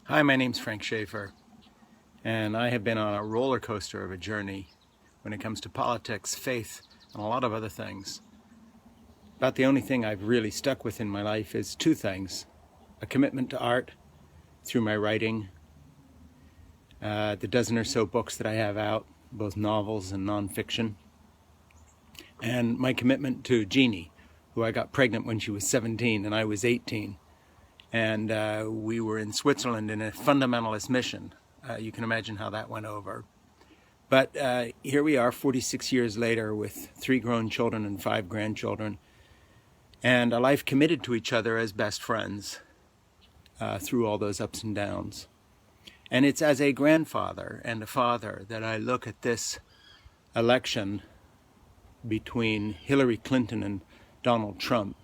Hi, my name's Frank Schaeffers, and I have been on a roller coaster of a journey when it comes to politics, faith, and a lot of other things. About the only thing I've really stuck with in my life is two things: a commitment to art through my writing, the dozen or so books that I have out, both novels and nonfiction, and my commitment to Jeannie, who I got pregnant when she was 17 and I was 18. And we were in Switzerland in a fundamentalist mission. You can imagine how that went over. But here we are 46 years later with 3 grown children and 5 grandchildren, and a life committed to each other as best friends through all those ups and downs. And it's as a grandfather and a father that I look at this election between Hillary Clinton and Donald Trump.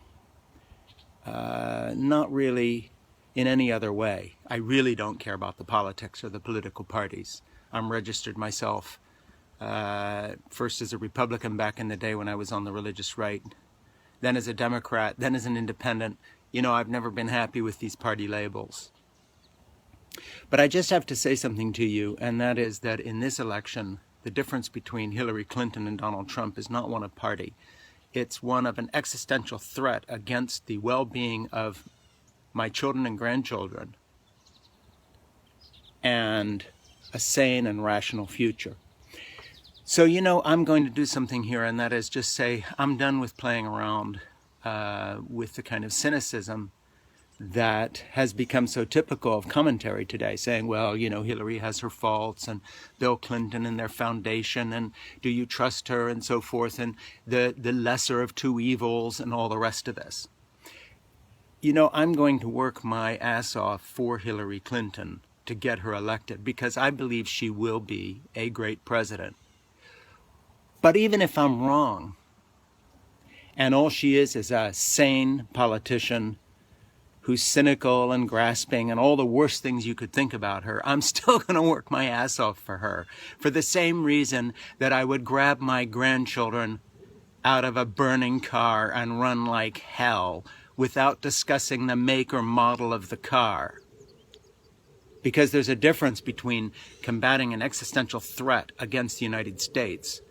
Not really in any other way. I really don't care about the politics or the political parties. I'm registered myself, first as a Republican back in the day when I was on the religious right, then as a Democrat, then as an independent. You know, I've never been happy with these party labels. But I just have to say something to you, and that is that in this election, the difference between Hillary Clinton and Donald Trump is not one of party. It's one of an existential threat against the well-being of my children and grandchildren and a sane and rational future. So, you know, I'm going to do something here, and that is just say I'm done with playing around with the kind of cynicism that has become so typical of commentary today, saying, well, you know, Hillary has her faults, and Bill Clinton and their foundation, and do you trust her, and so forth, and the lesser of two evils, and all the rest of this. You know, I'm going to work my ass off for Hillary Clinton to get her elected, because I believe she will be a great president. But even if I'm wrong, and all she is a sane politician who's cynical and grasping and all the worst things you could think about her, I'm still going to work my ass off for her, for the same reason that I would grab my grandchildren out of a burning car and run like hell without discussing the make or model of the car. Because there's a difference between combating an existential threat against the United States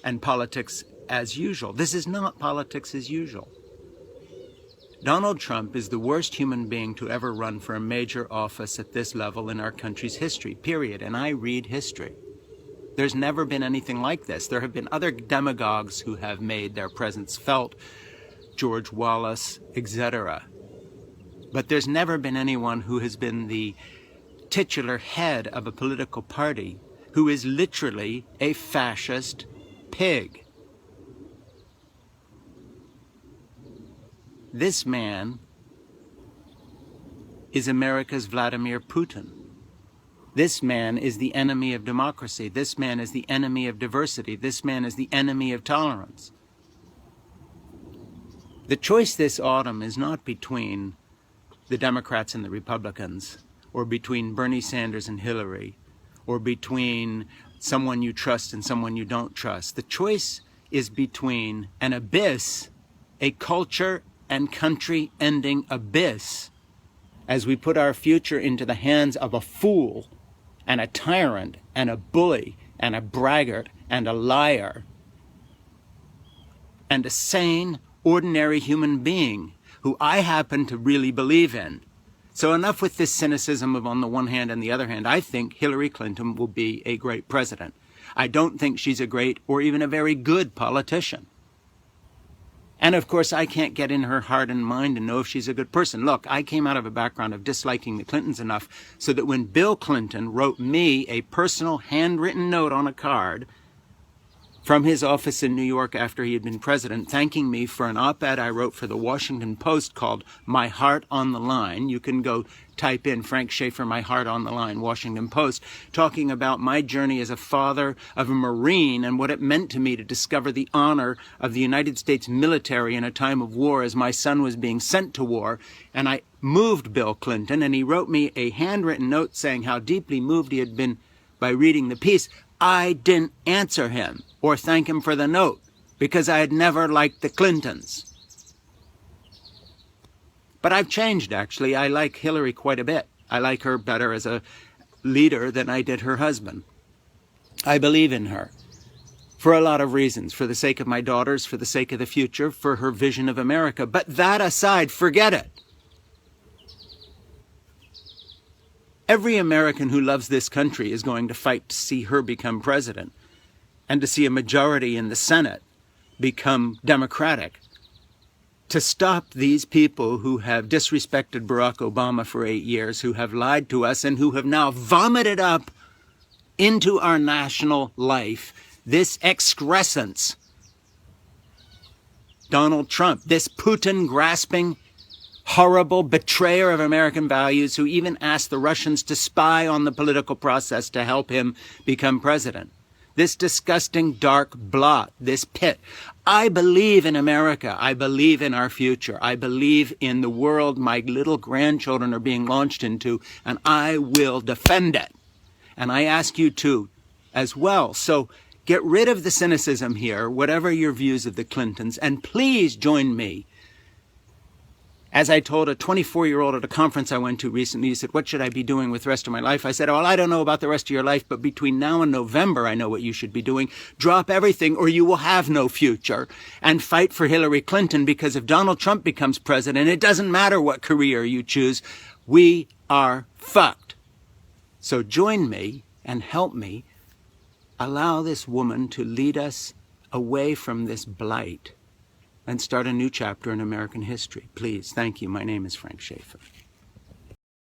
and politics as usual. This is not politics as usual. Donald Trump is the worst human being to ever run for a major office at this level in our country's history, period. And I read history. There's never been anything like this. There have been other demagogues who have made their presence felt, George Wallace, etc. But there's never been anyone who has been the titular head of a political party who is literally a fascist pig. This man is America's Vladimir Putin. This man is the enemy of democracy. This man is the enemy of diversity. This man is the enemy of tolerance. The choice this autumn is not between the Democrats and the Republicans, or between Bernie Sanders and Hillary, or between someone you trust and someone you don't trust. The choice is between an abyss, a culture and country-ending abyss, as we put our future into the hands of a fool and a tyrant and a bully and a braggart and a liar and a sane, ordinary human being who I happen to really believe in. So enough with this cynicism of on the one hand and the other hand. I think Hillary Clinton will be a great president. I don't think she's a great or even a very good politician. And of course, I can't get in her heart and mind and know if she's a good person. Look, I came out of a background of disliking the Clintons enough so that when Bill Clinton wrote me a personal handwritten note on a card from his office in New York after he had been president, thanking me for an op-ed I wrote for the Washington Post called My Heart on the Line. You can go type in Frank Schaeffers, My Heart on the Line, Washington Post, talking about my journey as a father of a Marine and what it meant to me to discover the honor of the United States military in a time of war as my son was being sent to war. And I moved Bill Clinton, and he wrote me a handwritten note saying how deeply moved he had been by reading the piece. I didn't answer him or thank him for the note because I had never liked the Clintons. But I've changed, actually. I like Hillary quite a bit. I like her better as a leader than I did her husband. I believe in her for a lot of reasons, for the sake of my daughters, for the sake of the future, for her vision of America. But that aside, forget it. Every American who loves this country is going to fight to see her become president and to see a majority in the Senate become Democratic, to stop these people who have disrespected Barack Obama for 8 years, who have lied to us, and who have now vomited up into our national life this excrescence. Donald Trump, this Putin-grasping, horrible betrayer of American values, who even asked the Russians to spy on the political process to help him become president. This disgusting dark blot, this pit. I believe in America. I believe in our future. I believe in the world my little grandchildren are being launched into, and I will defend it. And I ask you to as well. So get rid of the cynicism here, whatever your views of the Clintons, and please join me. As I told a 24-year-old at a conference I went to recently, he said, what should I be doing with the rest of my life? I said, well, I don't know about the rest of your life, but between now and November, I know what you should be doing. Drop everything or you will have no future, and fight for Hillary Clinton, because if Donald Trump becomes president, it doesn't matter what career you choose. We are fucked. So join me and help me allow this woman to lead us away from this blight and start a new chapter in American history. Please, thank you. My name is Frank Schaeffers.